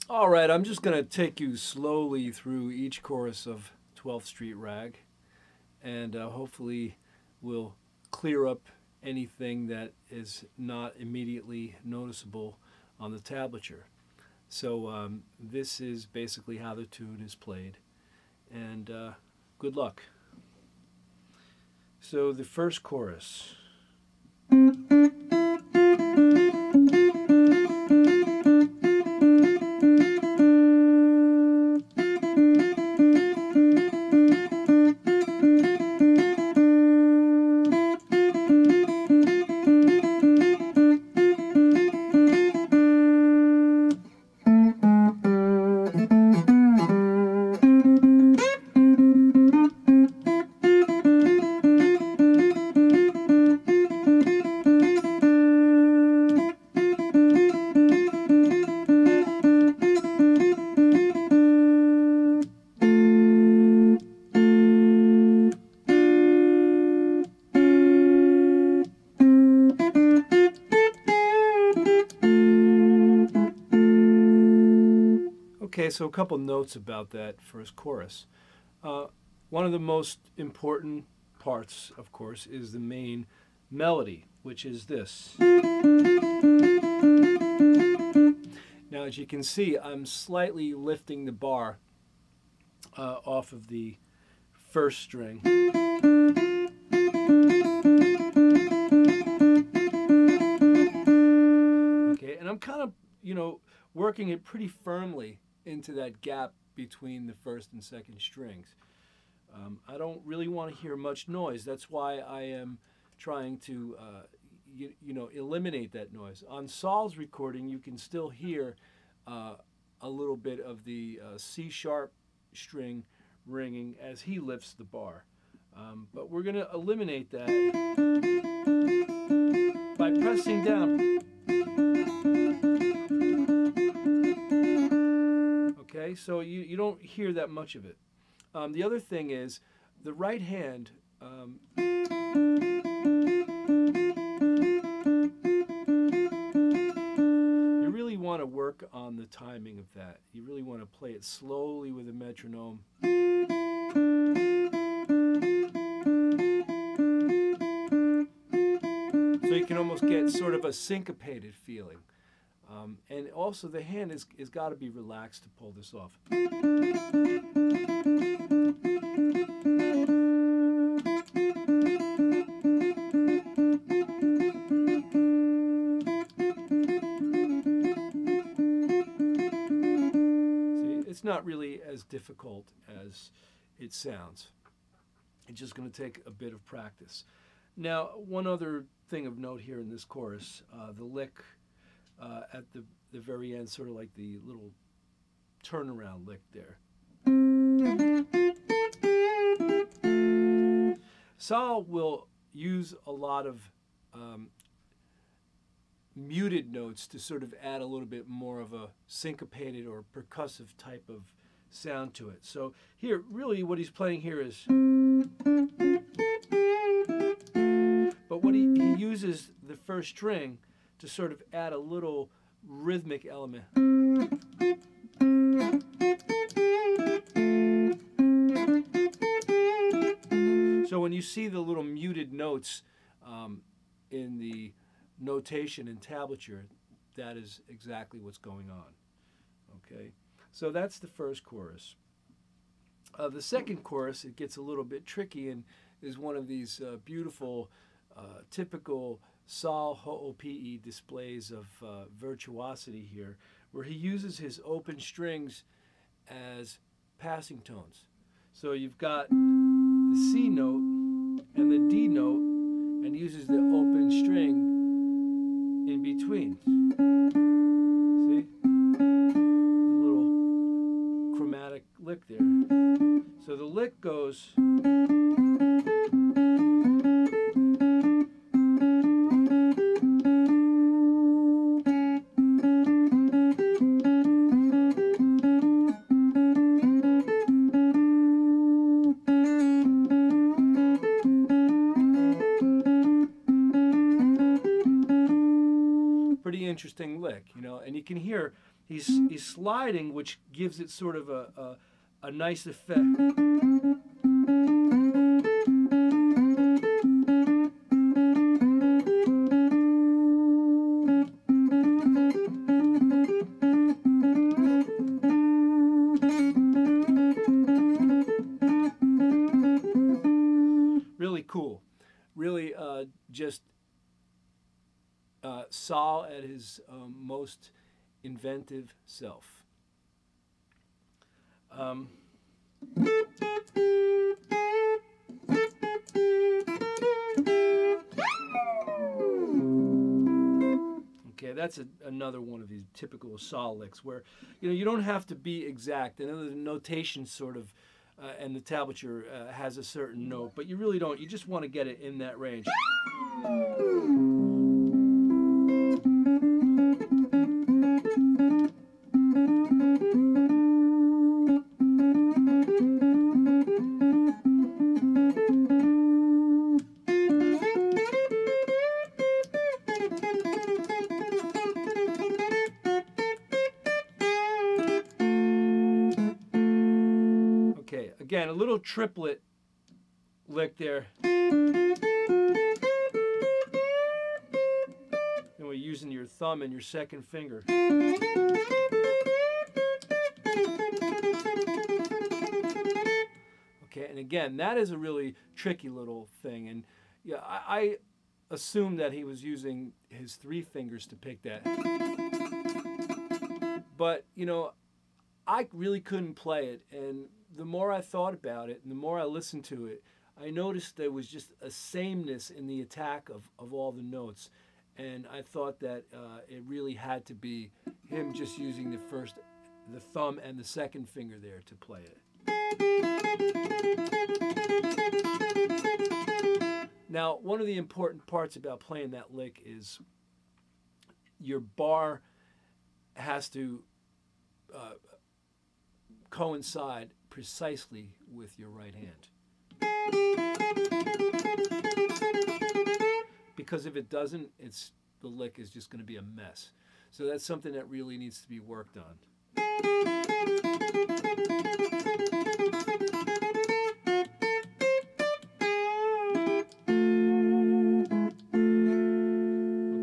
All right, I'm just going to take you slowly through each chorus of 12th Street Rag, and hopefully we'll clear up anything that is not immediately noticeable on the tablature. So this is basically how the tune is played, and good luck. So the first chorus. Okay, so a couple notes about that first chorus. One of the most important parts, of course, is the main melody, which is this. Now, as you can see, I'm slightly lifting the bar off of the first string. Okay, and I'm kind of, working it pretty firmly into that gap between the first and second strings. I don't really want to hear much noise. That's why I am trying to, eliminate that noise. On Sol's recording, you can still hear a little bit of the C sharp string ringing as he lifts the bar. But we're going to eliminate that by pressing down. Okay, so you don't hear that much of it. The other thing is the right hand. You really want to work on the timing of that. You really want to play it slowly with a metronome. So you can almost get sort of a syncopated feeling. And also the hand is got to be relaxed to pull this off. See, it's not really as difficult as it sounds. It's just going to take a bit of practice. Now, one other thing of note here in this chorus, the lick at the very end, sort of like the little turnaround lick there. Sol will use a lot of muted notes to sort of add a little bit more of a syncopated or percussive type of sound to it. So here, really what he's playing here is, but what he uses the first string to sort of add a little rhythmic element. So when you see the little muted notes in the notation and tablature, that is exactly what's going on. Okay, so that's the first chorus. The second chorus, it gets a little bit tricky and is one of these beautiful, typical Sol Hoopii displays of virtuosity here, where he uses his open strings as passing tones. So you've got the C note and the D note, and uses the open string in between. See? The little chromatic lick there. So the lick goes. Pretty interesting lick, and you can hear he's sliding, which gives it sort of a nice effect. Really cool. Really just Sol at his most inventive self. Okay, that's another one of these typical Sol licks where, you know, you don't have to be exact. I know the notation sort of and the tablature has a certain note, but you really don't. You just want to get it in that range. Okay, again, a little triplet lick there. And we're using your thumb and your second finger. Okay, and again, that is a really tricky little thing. And yeah, I assumed that he was using his 3 fingers to pick that. But, you know, I really couldn't play it. And the more I thought about it and the more I listened to it, I noticed there was just a sameness in the attack of all the notes. And I thought that it really had to be him just using the thumb and the second finger there to play it. Now, one of the important parts about playing that lick is your bar has to coincide precisely with your right hand. Because if it doesn't, the lick is just going to be a mess. So that's something that really needs to be worked on.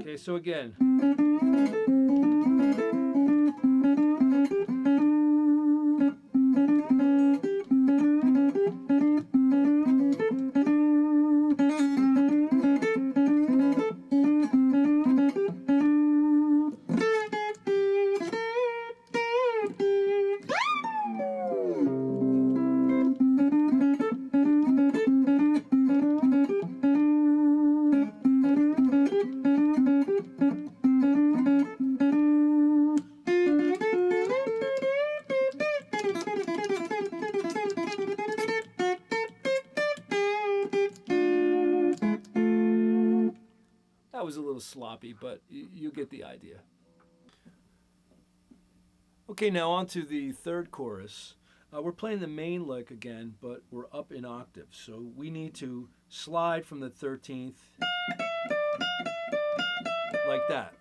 Okay, so again. That was a little sloppy, but you get the idea. Okay, now on to the third chorus. We're playing the main lick again, but we're up in octaves. So we need to slide from the 13th like that.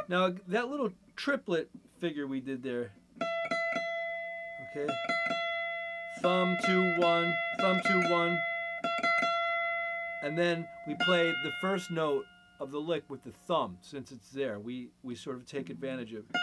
Now, that little triplet figure we did there, okay, thumb, 2, 1, thumb, 2, 1, and then we play the first note of the lick with the thumb. Since it's there, we sort of take advantage of it.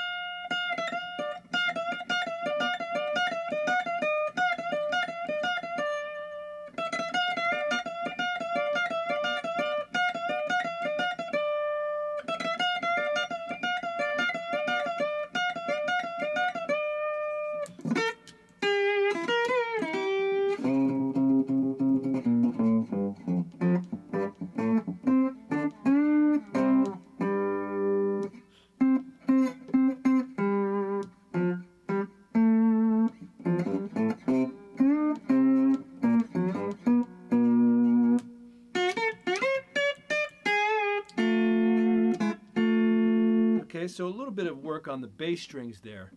Okay, so a little bit of work on the bass strings there.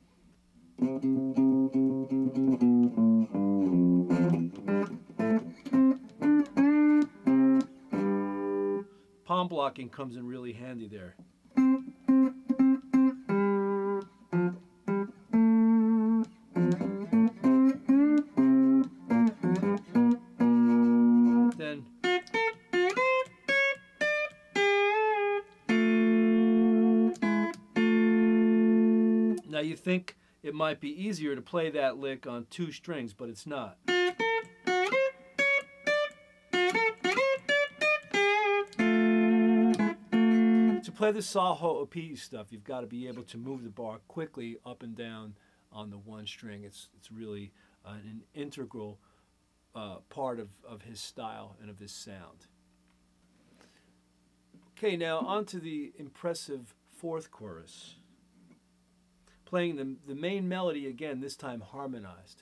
Palm blocking comes in really handy there. Then now you think it might be easier to play that lick on 2 strings, but it's not. To play the Sol Hoopii stuff, you've got to be able to move the bar quickly up and down on the 1 string. It's really an integral part of his style and of his sound. Okay, now on to the impressive 4th chorus. Playing the main melody again, this time harmonized.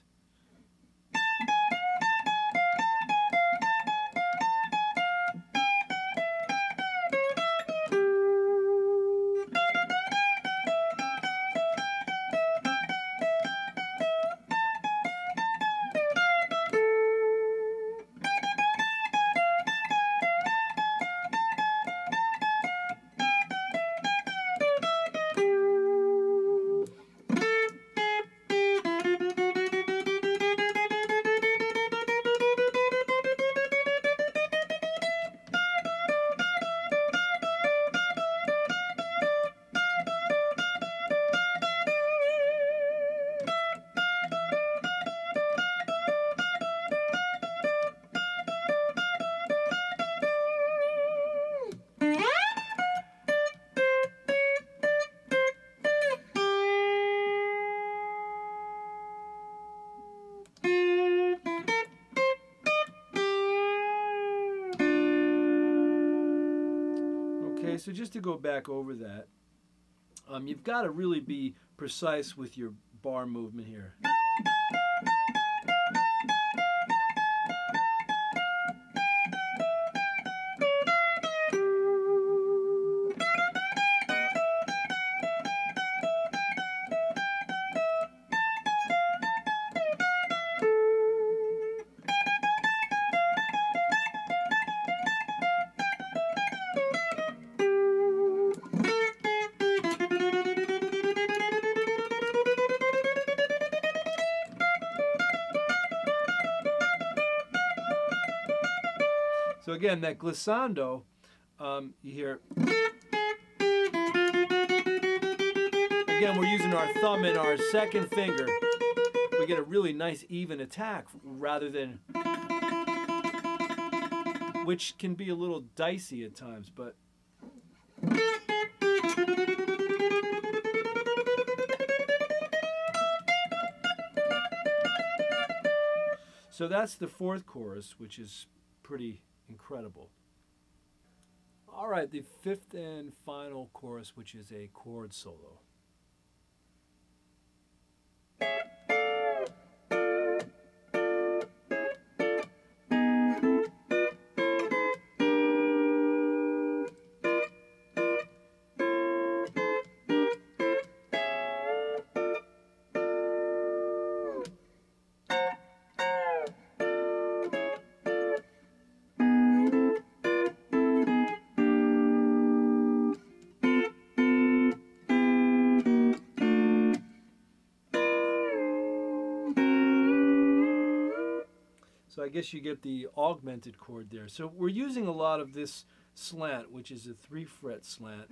Okay, so just to go back over that, you've got to really be precise with your bar movement here. So again, that glissando, you hear. Again, we're using our thumb and our 2nd finger. We get a really nice even attack rather than, which can be a little dicey at times, but. So that's the 4th chorus, which is pretty incredible. All right, the 5th and final chorus, which is a chord solo. So I guess you get the augmented chord there. So we're using a lot of this slant, which is a 3-fret slant.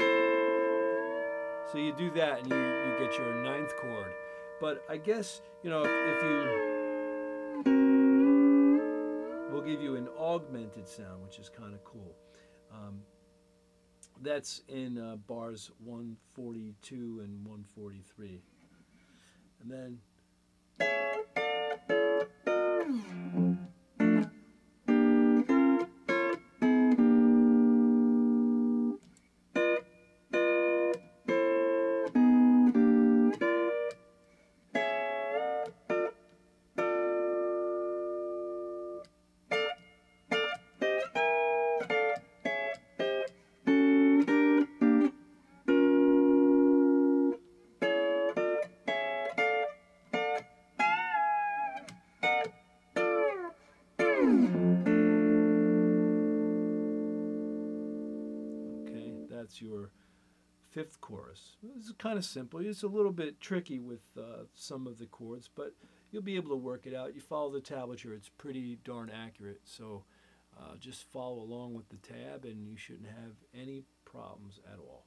So you do that and you get your 9th chord. But I guess, you know, if you, we'll give you an augmented sound, which is kind of cool. That's in bars 142 and 143. And then is your fifth chorus. This is kind of simple. It's a little bit tricky with some of the chords, but you'll be able to work it out. You follow the tablature. It's pretty darn accurate. So just follow along with the tab, and you shouldn't have any problems at all.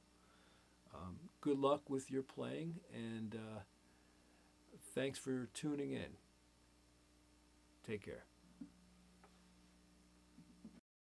Good luck with your playing, and thanks for tuning in. Take care.